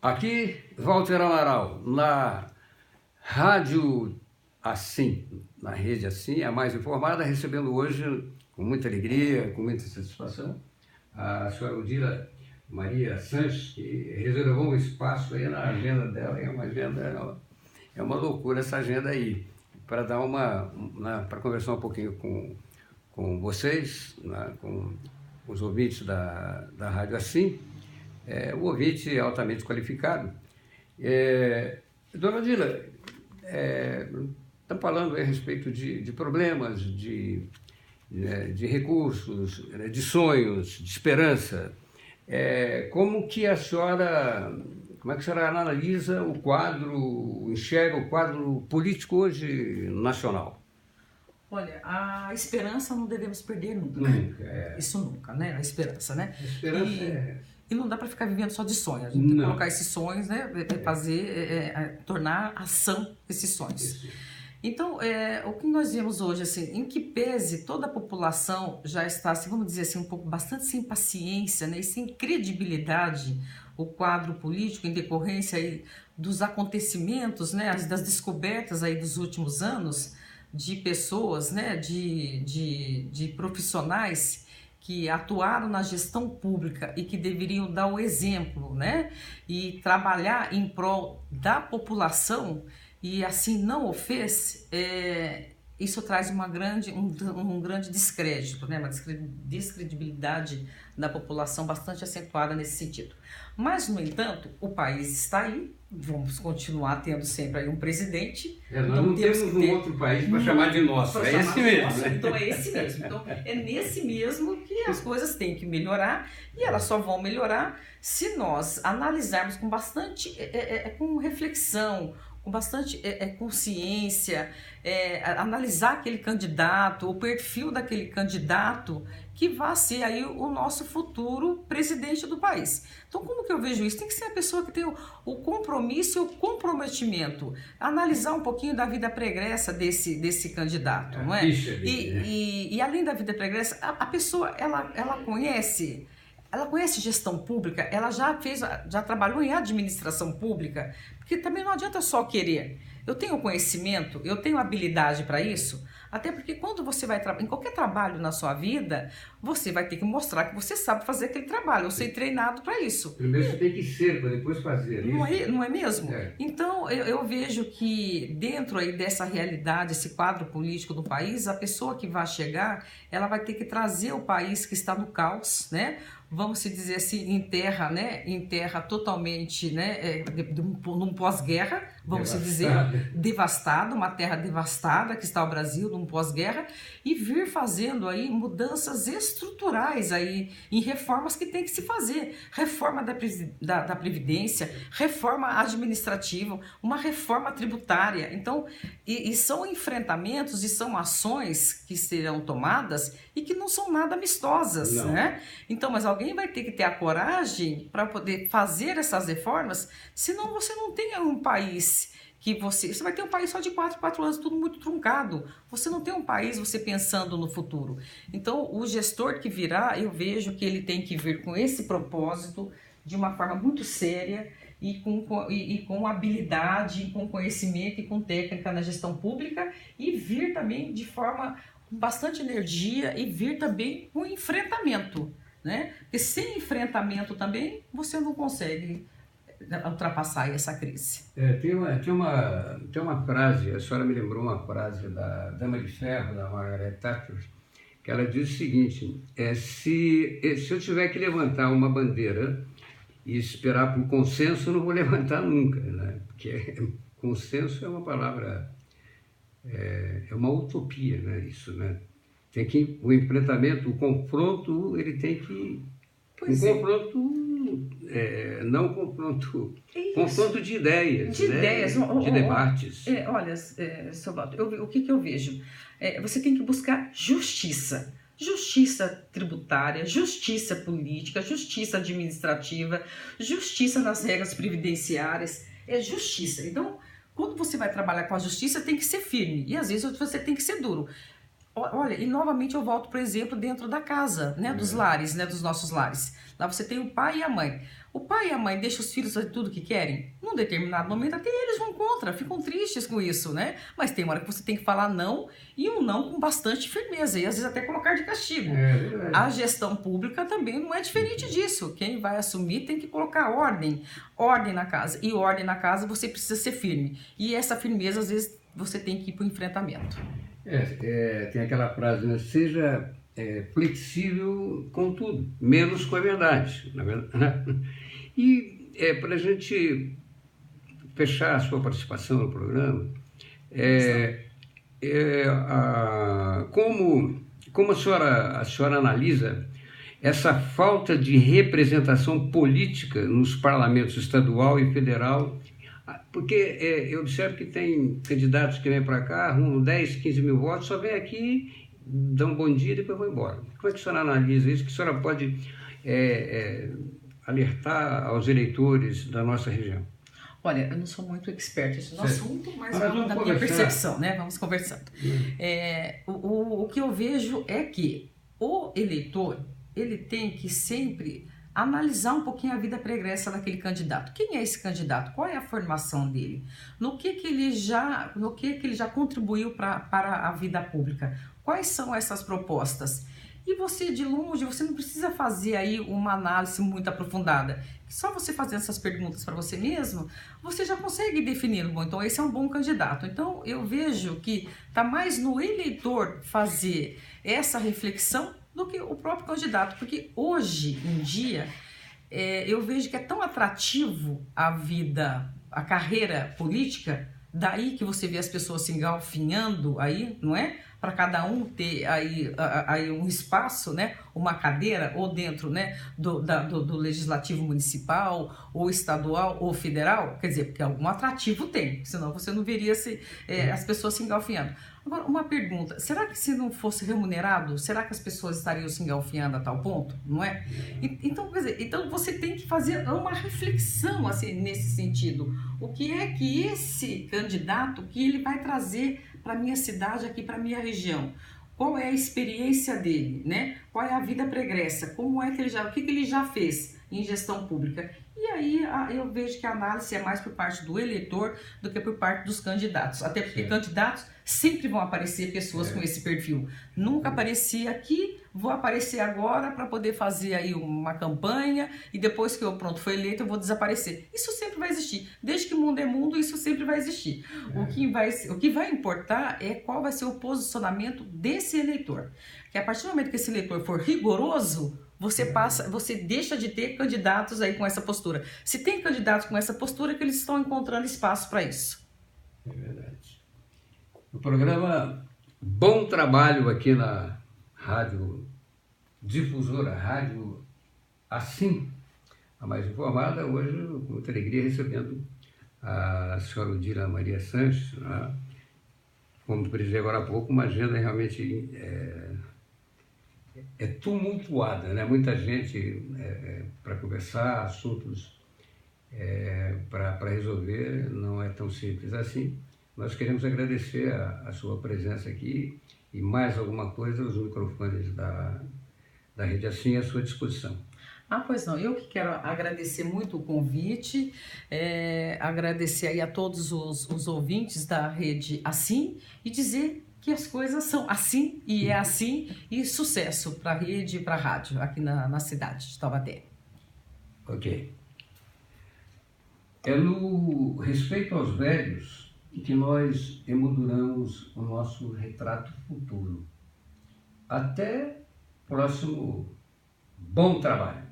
Aqui, Walter Amaral, na Rádio Assim, na Rede Assim, a mais informada, recebendo hoje, com muita alegria, com muita satisfação, a senhora Odila Maria Sanches, que reservou um espaço aí na agenda dela, é uma loucura essa agenda aí, para dar para conversar um pouquinho com vocês, com os ouvintes da Rádio Assim, um ouvinte altamente qualificado. Dona Odila, estamos falando a respeito de problemas, de recursos, de sonhos, de esperança. Como que a senhora analisa o quadro, enxerga o quadro político hoje nacional? Olha, a esperança não devemos perder nunca. Nunca. Isso nunca, né? A esperança, né? A esperança E não dá para ficar vivendo só de sonhos. A gente tem que colocar esses sonhos, né? Tornar ação esses sonhos. Isso. Então, o que nós vemos hoje, assim, em que pese toda a população já está, assim, vamos dizer assim, um pouco bastante sem paciência, né, e sem credibilidade, o quadro político em decorrência aí dos acontecimentos, né, das descobertas aí dos últimos anos de pessoas, né, de profissionais que atuaram na gestão pública e que deveriam dar o exemplo, né, e trabalhar em prol da população, e assim não o fez, isso traz um grande descrédito, né? Uma descredibilidade da população bastante acentuada nesse sentido. Mas, no entanto, o país está aí, vamos continuar tendo sempre aí um presidente. Nós não temos um outro país para chamar de nosso, é esse mesmo. Então é esse mesmo. Então é nesse mesmo que as coisas têm que melhorar, e elas só vão melhorar se nós analisarmos com bastante, com reflexão, com bastante consciência, analisar aquele candidato, o perfil daquele candidato que vai ser aí o nosso futuro presidente do país. Então, como que eu vejo isso? Tem que ser a pessoa que tem o compromisso e o comprometimento, analisar um pouquinho da vida pregressa desse candidato, não é? E além da vida pregressa, a pessoa, ela conhece gestão pública, ela já trabalhou em administração pública, porque também não adianta só querer. Eu tenho conhecimento, eu tenho habilidade para isso, até porque quando você vai em qualquer trabalho na sua vida, você vai ter que mostrar que você sabe fazer aquele trabalho, eu sei treinado para isso. Primeiro você tem que ser, para depois fazer. Não é mesmo? Então, eu vejo que dentro aí dessa realidade, esse quadro político do país, a pessoa que vai chegar, ela vai ter que trazer o país que está no caos, né? Vamos se dizer assim, em terra totalmente, né, num pós-guerra, vamos se dizer, devastada, uma terra devastada que está o Brasil, num pós-guerra, e vir fazendo aí mudanças estruturais aí, em reformas que tem que se fazer, reforma da Previdência, reforma administrativa, uma reforma tributária. Então, e são enfrentamentos e são ações que serão tomadas e que não são nada amistosas, né? Então, mas alguém vai ter que ter a coragem para poder fazer essas reformas, senão você não tem um país que você vai ter um país só de 4 anos, tudo muito truncado. Você não tem um país, você pensando no futuro. Então, o gestor que virá, eu vejo que ele tem que vir com esse propósito, de uma forma muito séria e com habilidade, com conhecimento e com técnica na gestão pública, e vir também de forma com bastante energia e vir também com enfrentamento, né? Porque sem enfrentamento também você não consegue ultrapassar essa crise. Tem uma frase, a senhora me lembrou uma frase da Dama de Ferro, da Margaret Thatcher, que ela diz o seguinte: se eu tiver que levantar uma bandeira e esperar por consenso, eu não vou levantar nunca, né? Porque consenso é uma palavra, é uma utopia, né? Isso, né? Tem que o enfrentamento, o confronto, ele tem que não confronto, confronto de ideias, de né? ideias, de debates. Olha, seu Walter, o que eu vejo? Você tem que buscar justiça. Justiça tributária, justiça política, justiça administrativa, justiça nas regras previdenciárias, justiça. Então, quando você vai trabalhar com a justiça, tem que ser firme, e às vezes você tem que ser duro. Olha, e novamente eu volto, por exemplo, dentro da casa, né, dos lares, né, dos nossos lares. Lá você tem o pai e a mãe. O pai e a mãe deixam os filhos fazer tudo o que querem? Num determinado momento, até eles vão contra, ficam tristes com isso, né? Mas tem uma hora que você tem que falar não, e um não com bastante firmeza, e às vezes até colocar de castigo. A gestão pública também não é diferente disso. Quem vai assumir tem que colocar ordem na casa. E ordem na casa você precisa ser firme. E essa firmeza, às vezes, você tem que ir para o enfrentamento. Tem aquela frase, né? Seja flexível com tudo, menos com a verdade. Na verdade, né? E para a gente fechar a sua participação no programa, como a senhora analisa essa falta de representação política nos parlamentos estadual e federal? Porque eu observo que tem candidatos que vêm para cá, arrumam 10, 15 mil votos, só vem aqui, dão um bom dia e depois vão embora. Como é que a senhora analisa isso? Que a senhora pode alertar aos eleitores da nossa região? Olha, eu não sou muito expert no assunto, mas vamos da minha percepção, né? Vamos conversando. O que eu vejo é que o eleitor, ele tem que sempre analisar um pouquinho a vida pregressa daquele candidato. Quem é esse candidato? Qual é a formação dele? No que ele já contribuiu para a vida pública? Quais são essas propostas? E você, de longe, você não precisa fazer aí uma análise muito aprofundada. Só você fazendo essas perguntas para você mesmo, você já consegue definir. Bom, então esse é um bom candidato. Então eu vejo que está mais no eleitor fazer essa reflexão do que o próprio candidato. Porque hoje em dia, eu vejo que é tão atrativo a carreira política, daí que você vê as pessoas se engalfinhando aí, não é? Para cada um ter aí um espaço, né? Uma cadeira, ou dentro, né? do legislativo municipal, ou estadual, ou federal. Quer dizer, porque algum atrativo tem, senão você não veria as pessoas se engalfinhando. Agora, uma pergunta, será que se não fosse remunerado, será que as pessoas estariam se engalfinhando a tal ponto? Não é? Então, quer dizer, então você tem que fazer uma reflexão assim, nesse sentido. O que é que esse candidato que ele vai trazer para a minha cidade, aqui para a minha região? Qual é a experiência dele, né? Qual é a vida pregressa? Como é que o que ele já fez em gestão pública? E aí eu vejo que a análise é mais por parte do eleitor do que por parte dos candidatos. Até porque candidatos sempre vão aparecer pessoas com esse perfil. Nunca apareci aqui, vou aparecer agora para poder fazer aí uma campanha e depois que eu for eleito eu vou desaparecer. Isso sempre vai existir. Desde que o mundo é mundo, isso sempre vai existir. O que vai importar é qual vai ser o posicionamento desse eleitor. Que a partir do momento que esse eleitor for rigoroso, você deixa de ter candidatos aí com essa postura. Se tem candidatos com essa postura, é que eles estão encontrando espaço para isso. É verdade. O programa Bom Trabalho aqui na Rádio Difusora, Rádio Assim, a mais informada, hoje com muita alegria recebendo a senhora Odila Maria Sanches, né? Como precisei agora há pouco, uma agenda realmente tumultuada, né? Muita gente para conversar, assuntos para resolver, não é tão simples assim. Nós queremos agradecer a sua presença aqui e mais alguma coisa, os microfones da Rede Assim à sua disposição. Pois não, eu que quero agradecer muito o convite, agradecer aí a todos os ouvintes da Rede Assim e dizer que as coisas são assim e é assim, e sucesso para a rede e para a rádio aqui na cidade de Taubaté. Ok. É no respeito aos velhos que nós emolduramos o nosso retrato futuro. Até próximo bom trabalho.